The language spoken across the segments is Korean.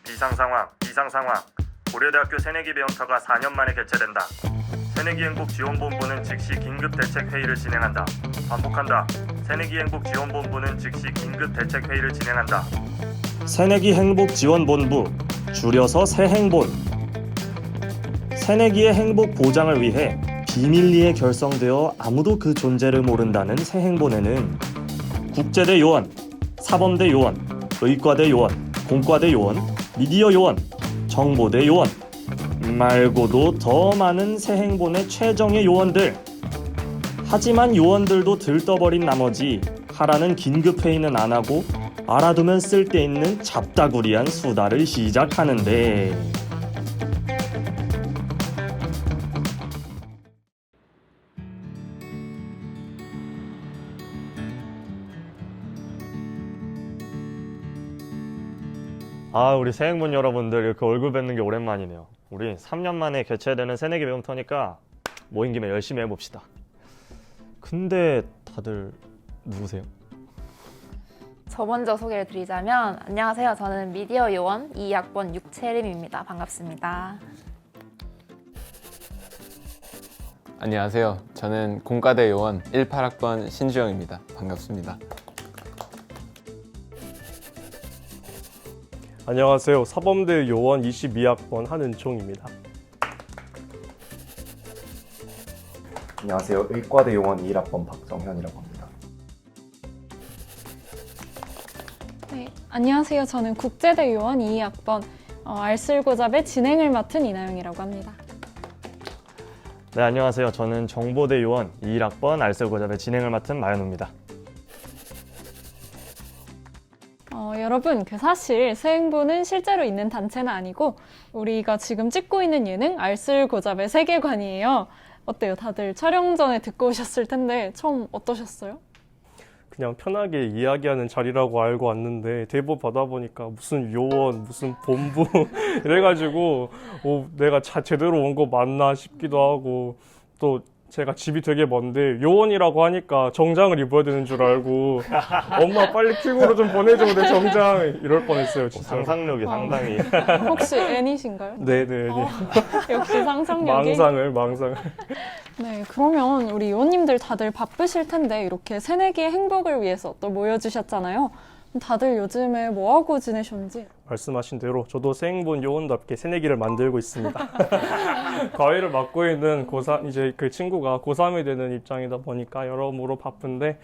비상상황. 고려대학교 새내기 배움터가 4년 만에 개최된다. 새내기 행복 지원본부는 즉시 긴급 대책 회의를 진행한다. 반복한다. 새내기 행복 지원본부는 즉시 긴급 대책 회의를 진행한다. 새내기 행복 지원본부, 줄여서 새행본. 새내기의 행복 보장을 위해 비밀리에 결성되어 아무도 그 존재를 모른다는 새행본에는 국제대 요원, 사범대 요원, 의과대 요원, 공과대 요원, 미디어 요원, 정보대 요원 말고도 더 많은 새행본의 최정예 요원들. 하지만 요원들도 들떠버린 나머지 하라는 긴급회의는 안 하고 알아두면 쓸데있는 잡다구리한 수다를 시작하는데, 우리 새행본 여러분들 이렇게 얼굴 뵙는 게 오랜만이네요. 우리 3년 만에 개최되는 새내기 배움터니까 모인 김에 열심히 해봅시다. 근데 다들 누구세요? 저 먼저 소개를 드리자면, 안녕하세요. 저는 미디어 요원 2학번 육채림입니다. 반갑습니다. 안녕하세요. 저는 공과대 요원 18학번 신주영입니다. 반갑습니다. 안녕하세요. 사범대 요원 22학번 한은총입니다. 안녕하세요. 의과대 요원 21학번 박정현이라고 합니다. 네, 안녕하세요. 저는 국제대 요원 22학번 알쓸고잡의 진행을 맡은 이나영이라고 합니다. 네, 안녕하세요. 저는 정보대 요원 21학번 알쓸고잡의 진행을 맡은 마연우입니다. 여러분, 사실 새행본은 실제로 있는 단체는 아니고 우리가 지금 찍고 있는 예능 알쓸고잡의 세계관이에요. 어때요? 다들 촬영 전에 듣고 오셨을 텐데 처음 어떠셨어요? 그냥 편하게 이야기하는 자리라고 알고 왔는데 대본 받아보니까 무슨 요원, 무슨 본부 이래가지고 내가 제대로 온 거 맞나 싶기도 하고, 또 제가 집이 되게 먼데 요원이라고 하니까 정장을 입어야 되는 줄 알고 엄마 빨리 퀵으로 좀 보내줘 내 정장 이럴 뻔했어요. 진짜. 상상력이 상당히. 혹시 애니신가요? 네네. 역시 상상력이. 망상을. 네, 그러면 우리 요원님들 다들 바쁘실 텐데 이렇게 새내기의 행복을 위해서 또 모여주셨잖아요. 다들 요즘에 뭐하고 지내셨는지? 말씀하신 대로 저도 새행본 요원답게 새내기를 만들고 있습니다. 과외를 맡고 있는 고3, 이제 그 친구가 고3이 되는 입장이다 보니까 여러모로 바쁜데,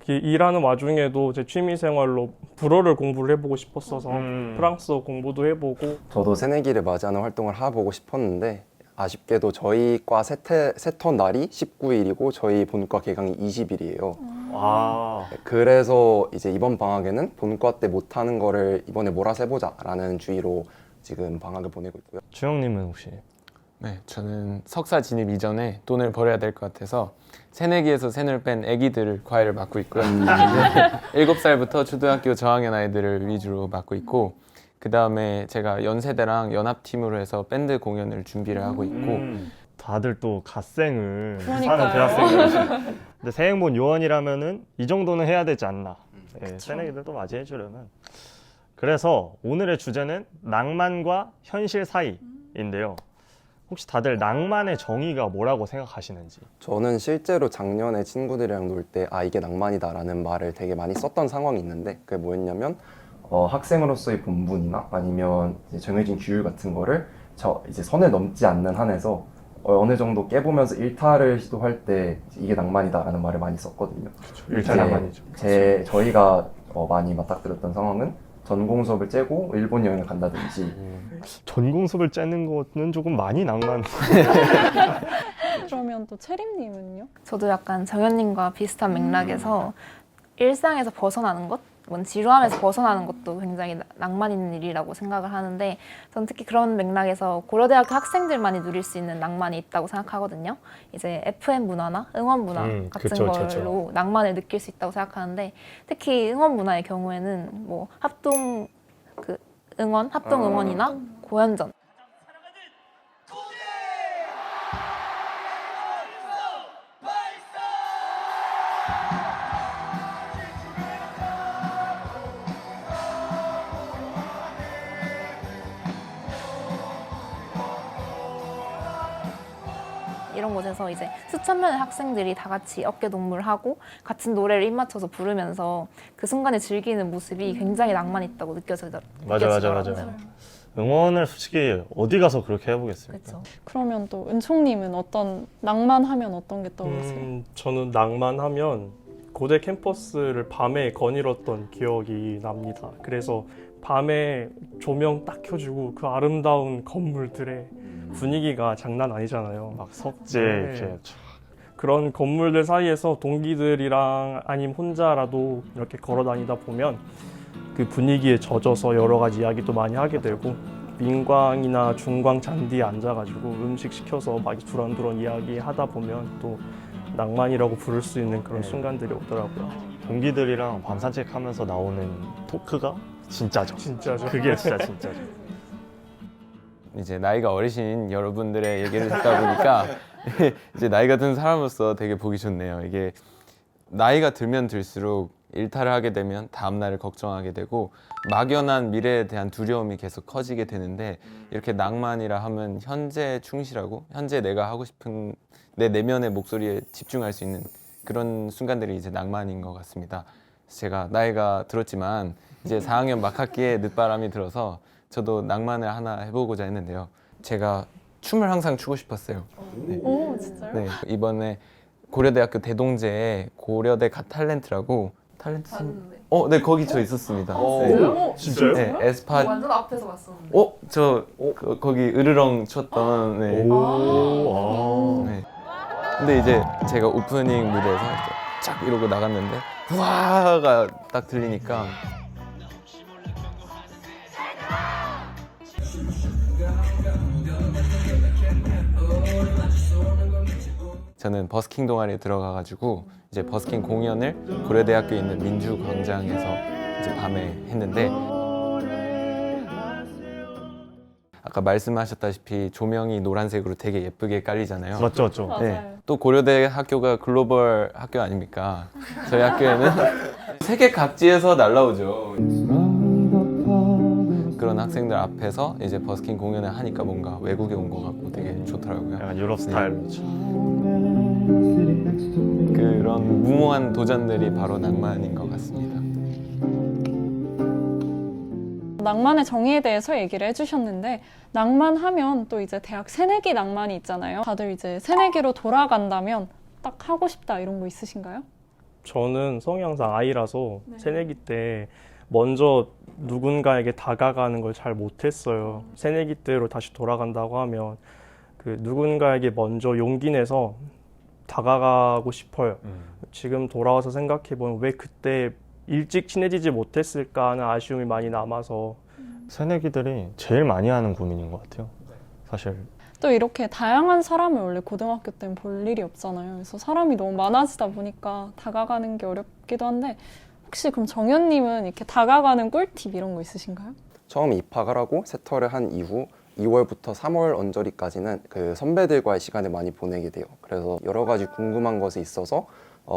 일하는 와중에도 제 취미생활로 불어를 공부를 해보고 싶었어서 프랑스어 공부도 해보고. 저도 새내기를 맞이하는 활동을 해보고 싶었는데 아쉽게도 저희 과 세턴 날이 19일이고 저희 본과 개강이 20일이에요. 와. 그래서 이제 이번 방학에는 본과 때 못하는 거를 이번에 몰아서 해보자 라는 주의로 지금 방학을 보내고 있고요. 주영님은 혹시? 네, 저는 석사 진입 이전에 돈을 벌어야 될 것 같아서 새내기에서 새늘 뺀 애기들 과외를 맡고 있고요. 7살부터 초등학교 저학년 아이들을 위주로 맡고 있고, 그 다음에 제가 연세대랑 연합팀으로 해서 밴드 공연을 준비를 하고 있고. 다들 또 갓생을 그러니까요. 사는 대학생들. 근데 새행본 요원이라면은 이 정도는 해야 되지 않나. 네, 새내기들도 맞이해주려면. 그래서 오늘의 주제는 낭만과 현실 사이인데요. 혹시 다들 낭만의 정의가 뭐라고 생각하시는지? 저는 실제로 작년에 친구들이랑 놀 때 이게 낭만이다 라는 말을 되게 많이 썼던 상황이 있는데, 그게 뭐였냐면 학생으로서의 본분이나 아니면 이제 정해진 규율 같은 거를 이제 선을 넘지 않는 한에서 어느 정도 깨보면서 일탈을 시도할 때 이게 낭만이다라는 말을 많이 썼거든요. 일탈 낭만이죠. 저희가 많이 맞닥뜨렸던 상황은 전공 수업을 째고 일본 여행을 간다든지. 전공 수업을 째는 거는 조금 많이 낭만. 그러면 또 채림님은요? 저도 약간 정현님과 비슷한 맥락에서 일상에서 벗어나는 것? 뭔 지루함에서 벗어나는 것도 굉장히 낭만 있는 일이라고 생각을 하는데, 저는 특히 그런 맥락에서 고려대학교 학생들만이 누릴 수 있는 낭만이 있다고 생각하거든요. 이제 FM 문화나 응원 문화 같은 걸로 낭만을 느낄 수 있다고 생각하는데, 특히 응원 문화의 경우에는 뭐 합동 응원이나 고연전, 이런 곳에서 이제 수천 명의 학생들이 다 같이 어깨 동무하고 같은 노래를 입맞춰서 부르면서 그 순간을 즐기는 모습이 굉장히 낭만 있다고 느껴지더라고요. 응원을 솔직히 어디 가서 그렇게 해보겠습니까? 그렇죠. 그러면 또 은총님은 어떤 낭만하면 어떤 게 떠오르세요? 저는 낭만하면 고대 캠퍼스를 밤에 거닐었던 기억이 납니다. 그래서 밤에 조명 딱 켜주고 그 아름다운 건물들의 분위기가 장난 아니잖아요. 막 석재 네. 이렇게 그런 건물들 사이에서 동기들이랑 아니면 혼자라도 이렇게 걸어 다니다 보면 그 분위기에 젖어서 여러 가지 이야기도 많이 하게 되고 민광이나 중광 잔디에 앉아가지고 음식 시켜서 막 두런두런 이야기 하다 보면 또 낭만이라고 부를 수 있는 그런 네. 순간들이 오더라고요. 동기들이랑 밤 산책하면서 나오는 토크가 진짜죠. 진짜죠. 그게 진짜 진짜죠. 이제 나이가 어리신 여러분들의 얘기를 듣다 보니까 이제 나이가 든 사람으로서 되게 보기 좋네요. 이게 나이가 들면 들수록 일탈을 하게 되면 다음 날을 걱정하게 되고 막연한 미래에 대한 두려움이 계속 커지게 되는데 이렇게 낭만이라 하면 현재에 충실하고 현재 내가 하고 싶은 내 내면의 목소리에 집중할 수 있는 그런 순간들이 이제 낭만인 것 같습니다. 제가 나이가 들었지만 이제 4학년 막학기에 늦바람이 들어서 저도 낭만을 하나 해보고자 했는데요. 제가 춤을 항상 추고 싶었어요. 네. 오, 진짜요? 네, 이번에 고려대학교 대동제에 고려대 갓탤런트라고 네, 거기 저 있었습니다. 네. 진짜요? 네, 에스파. 완전 앞에서 봤었는데. 거기 으르렁 췄던. 네. 네. 근데 이제 제가 오프닝 무대에서 이렇게 쫙 이러고 나갔는데 우와가 딱 들리니까 저는 버스킹 동아리에 들어가가지고 이제 버스킹 공연을 고려대학교에 있는 민주광장에서 이제 밤에 했는데 아까 말씀하셨다시피 조명이 노란색으로 되게 예쁘게 깔리잖아요. 맞죠, 맞죠. 맞아요. 네. 또 고려대 학교가 글로벌 학교 아닙니까? 저희 학교에는 세계 각지에서 날라오죠. 그런 학생들 앞에서 이제 버스킹 공연을 하니까 뭔가 외국에 온 것 같고 되게 좋더라고요. 약간 유럽 스타일로죠. 그런 무모한 도전들이 바로 낭만인 것 같습니다. 낭만의 정의에 대해서 얘기를 해주셨는데 낭만하면 또 이제 대학 새내기 낭만이 있잖아요. 다들 이제 새내기로 돌아간다면 딱 하고 싶다 이런 거 있으신가요? 저는 성향상 I라서 새내기 때 먼저 누군가에게 다가가는 걸 잘 못했어요. 새내기 때로 다시 돌아간다고 하면 그 누군가에게 먼저 용기 내서 다가가고 싶어요. 지금 돌아와서 생각해보면 왜 그때 일찍 친해지지 못했을까 하는 아쉬움이 많이 남아서 새내기들이 제일 많이 하는 고민인 것 같아요. 사실 또 이렇게 다양한 사람을 원래 고등학교 때는 볼 일이 없잖아요. 그래서 사람이 너무 많아지다 보니까 다가가는 게 어렵기도 한데 혹시 그럼 정현님은 이렇게 다가가는 꿀팁 이런 거 있으신가요? 처음 입학을 하고 세터를 한 이후 2월부터 3월 언저리까지는 그 선배들과의 시간을 많이 보내게 돼요. 그래서 여러 가지 궁금한 것이 있어서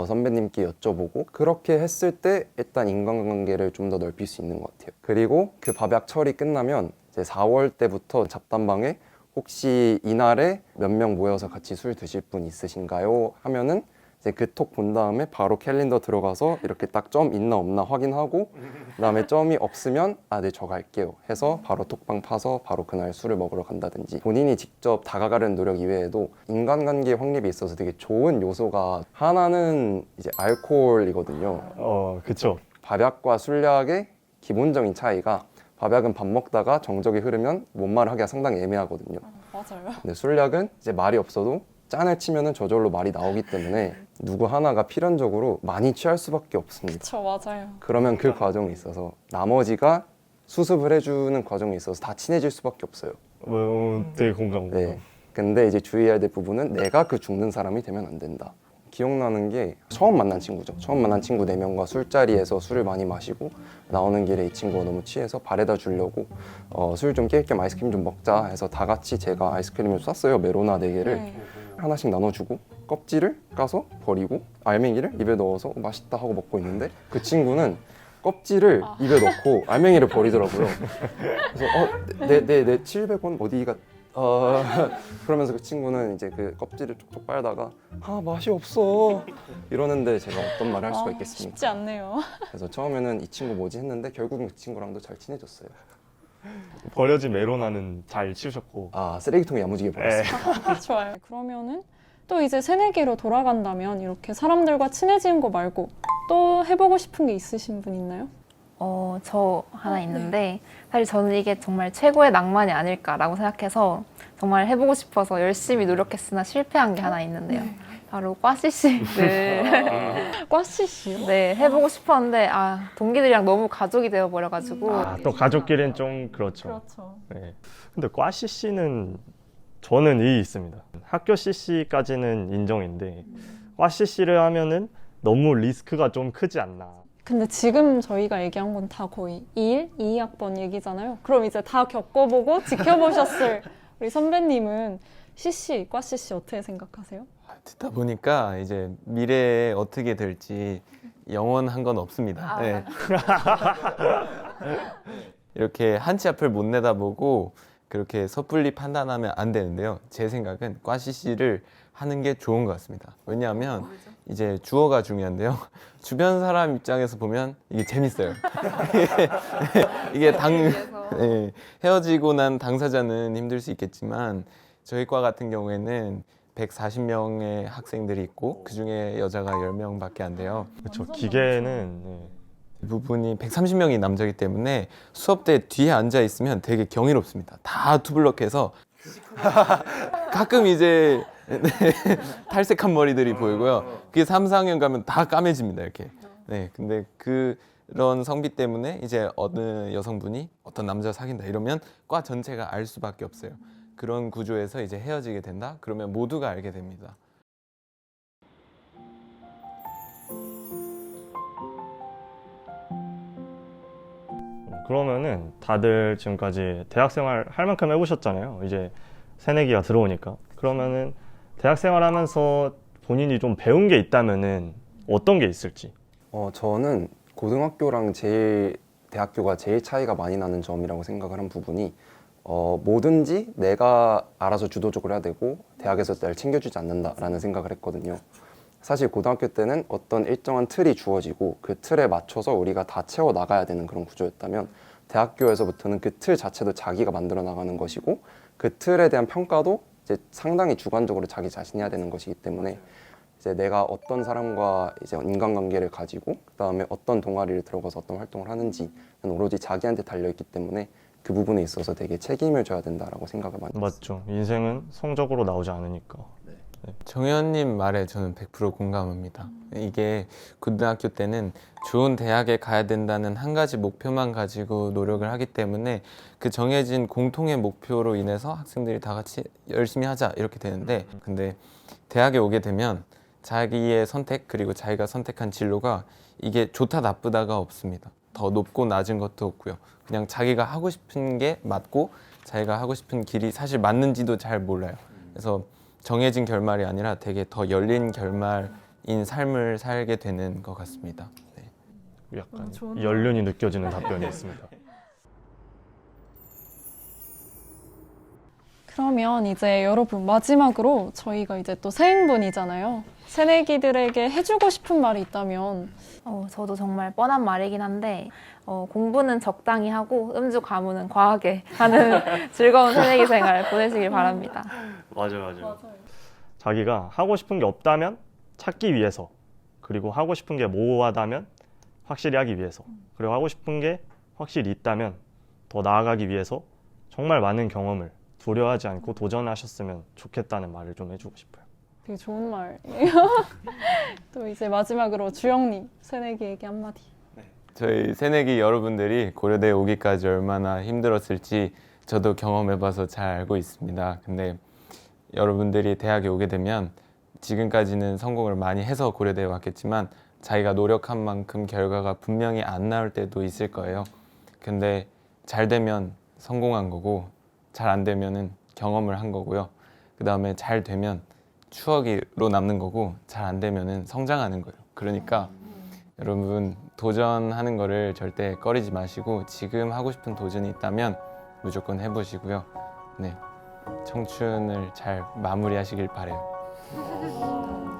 선배님께 여쭤보고 그렇게 했을 때 일단 인간관계를 좀 더 넓힐 수 있는 것 같아요. 그리고 그 밥약철이 끝나면 이제 4월 때부터 잡담방에 혹시 이날에 몇 명 모여서 같이 술 드실 분 있으신가요? 하면은 이제 그 톡 본 다음에 바로 캘린더 들어가서 이렇게 딱 점 있나 없나 확인하고 그다음에 점이 없으면 네, 저 갈게요 해서 바로 톡방 파서 바로 그날 술을 먹으러 간다든지 본인이 직접 다가가려는 노력 이외에도 인간관계 확립에 있어서 되게 좋은 요소가 하나는 이제 알코올이거든요. 그쵸. 밥약과 술약의 기본적인 차이가 밥약은 밥 먹다가 정적이 흐르면 뭔 말을 하기가 상당히 애매하거든요. 맞아요. 근데 술약은 이제 말이 없어도 짠을 치면은 저절로 말이 나오기 때문에 누구 하나가 필연적으로 많이 취할 수밖에 없습니다. 그쵸, 맞아요. 그러면 그 과정에 있어서 나머지가 수습을 해주는 과정에 있어서 다 친해질 수밖에 없어요. 되게 공감. 네. 근데 이제 주의해야 될 부분은 내가 그 죽는 사람이 되면 안 된다. 기억나는 게 처음 만난 친구죠. 처음 만난 친구 4명과 술자리에서 술을 많이 마시고 나오는 길에 이 친구가 너무 취해서 바래다 주려고 술 좀 깰 겸 아이스크림 좀 먹자 해서 다 같이 제가 아이스크림을 쐈어요. 메로나 4개를. 네. 하나씩 나눠주고 껍질을 까서 버리고 알맹이를 입에 넣어서 맛있다 하고 먹고 있는데 그 친구는 껍질을 입에 넣고 알맹이를 버리더라고요. 그래서 내 700원 어디 그러면서 그 친구는 이제 그 껍질을 쪽쪽 빨다가 아 맛이 없어 이러는데 제가 어떤 말을 할 수가 있겠습니까? 쉽지 않네요. 그래서 처음에는 이 친구 뭐지 했는데 결국은 그 친구랑도 잘 친해졌어요. 버려진 메로나는 잘 치우셨고. 아 쓰레기통에 야무지게 버렸어요. 좋아요. 그러면은 또 이제 새내기로 돌아간다면 이렇게 사람들과 친해지는 거 말고 또 해보고 싶은 게 있으신 분 있나요? 저 하나 있는데 사실 저는 이게 정말 최고의 낭만이 아닐까라고 생각해서 정말 해보고 싶어서 열심히 노력했으나 실패한 게 하나 있는데요. 바로 꽈CC를 꽈CC요? 네, 해보고 싶었는데 동기들이랑 너무 가족이 되어버려가지고 또 가족끼리는 좀 그렇죠. 그렇죠. 네. 근데 과 CC는 저는 이의 있습니다. 학교 CC까지는 인정인데 과 CC를 하면은 너무 리스크가 좀 크지 않나. 근데 지금 저희가 얘기한 건 다 거의 2학번 얘기잖아요. 그럼 이제 다 겪어보고 지켜보셨을 우리 선배님은 과 CC 어떻게 생각하세요? 듣다 보니까 이제 미래에 어떻게 될지 영원한 건 없습니다. 네. 이렇게 한치 앞을 못 내다보고 그렇게 섣불리 판단하면 안 되는데요. 제 생각은 과 CC를 하는 게 좋은 것 같습니다. 왜냐하면 이제 주어가 중요한데요. 주변 사람 입장에서 보면 이게 재밌어요. 이게 네, 헤어지고 난 당사자는 힘들 수 있겠지만 저희 과 같은 경우에는 140명의 학생들이 있고 그중에 여자가 10명밖에 안 돼요. 그렇죠. 기계는 대부분이 130명이 남자이기 때문에 수업 때 뒤에 앉아 있으면 되게 경이롭습니다. 다 투블럭해서 가끔 이제 탈색한 머리들이 보이고요. 그게 3, 4학년 가면 다 까매집니다. 이렇게. 네, 근데 그런 성비 때문에 이제 어느 여성분이 어떤 남자 사귄다 이러면 과 전체가 알 수밖에 없어요. 그런 구조에서 이제 헤어지게 된다? 그러면 모두가 알게 됩니다. 그러면은 다들 지금까지 대학생활 할 만큼 해보셨잖아요. 이제 새내기가 들어오니까. 그러면은 대학생활 하면서 본인이 좀 배운 게 있다면은 어떤 게 있을지. 저는 고등학교랑 대학교가 제일 차이가 많이 나는 점이라고 생각을 한 부분이 뭐든지 내가 알아서 주도적으로 해야 되고 대학에서 날 챙겨주지 않는다라는 생각을 했거든요. 사실 고등학교 때는 어떤 일정한 틀이 주어지고 그 틀에 맞춰서 우리가 다 채워 나가야 되는 그런 구조였다면 대학교에서부터는 그 틀 자체도 자기가 만들어 나가는 것이고 그 틀에 대한 평가도 이제 상당히 주관적으로 자기 자신이 해야 되는 것이기 때문에 이제 내가 어떤 사람과 이제 인간관계를 가지고 그다음에 어떤 동아리를 들어가서 어떤 활동을 하는지는 오로지 자기한테 달려 있기 때문에 그 부분에 있어서 되게 책임을 져야 된다라고 생각을 많이 했어요. 맞죠. 인생은 성적으로 나오지 않으니까. 정현님 말에 저는 100% 공감합니다. 이게 고등학교 때는 좋은 대학에 가야 된다는 한 가지 목표만 가지고 노력을 하기 때문에 그 정해진 공통의 목표로 인해서 학생들이 다 같이 열심히 하자 이렇게 되는데 근데 대학에 오게 되면 자기의 선택 그리고 자기가 선택한 진로가 이게 좋다 나쁘다가 없습니다. 더 높고 낮은 것도 없고요. 그냥 자기가 하고 싶은 게 맞고 자기가 하고 싶은 길이 사실 맞는지도 잘 몰라요. 그래서 정해진 결말이 아니라 되게 더 열린 결말인 삶을 살게 되는 것 같습니다. 네. 약간 좋은 연륜이 느껴지는 답변이 있습니다. 그러면 이제 여러분 마지막으로 저희가 이제 또 새행분이잖아요. 새내기들에게 해주고 싶은 말이 있다면 저도 정말 뻔한 말이긴 한데 공부는 적당히 하고 음주 가무는 과하게 하는 즐거운 새내기 생활 보내시길 바랍니다. 맞아요. 자기가 하고 싶은 게 없다면 찾기 위해서, 그리고 하고 싶은 게 모호하다면 확실히 하기 위해서, 그리고 하고 싶은 게 확실히 있다면 더 나아가기 위해서 정말 많은 경험을 두려워하지 않고 도전하셨으면 좋겠다는 말을 좀 해주고 싶어요. 되게 좋은 말이에요. 또 이제 마지막으로 주영님 새내기에게 한마디. 저희 새내기 여러분들이 고려대에 오기까지 얼마나 힘들었을지 저도 경험해봐서 잘 알고 있습니다. 근데 여러분들이 대학에 오게 되면 지금까지는 성공을 많이 해서 고려대에 왔겠지만 자기가 노력한 만큼 결과가 분명히 안 나올 때도 있을 거예요. 근데 잘 되면 성공한 거고 잘 안 되면은 경험을 한 거고요. 그 다음에 잘 되면 추억으로 남는 거고 잘 안 되면은 성장하는 거예요. 그러니까 여러분 도전하는 거를 절대 꺼리지 마시고 지금 하고 싶은 도전이 있다면 무조건 해보시고요. 네, 청춘을 잘 마무리하시길 바래요.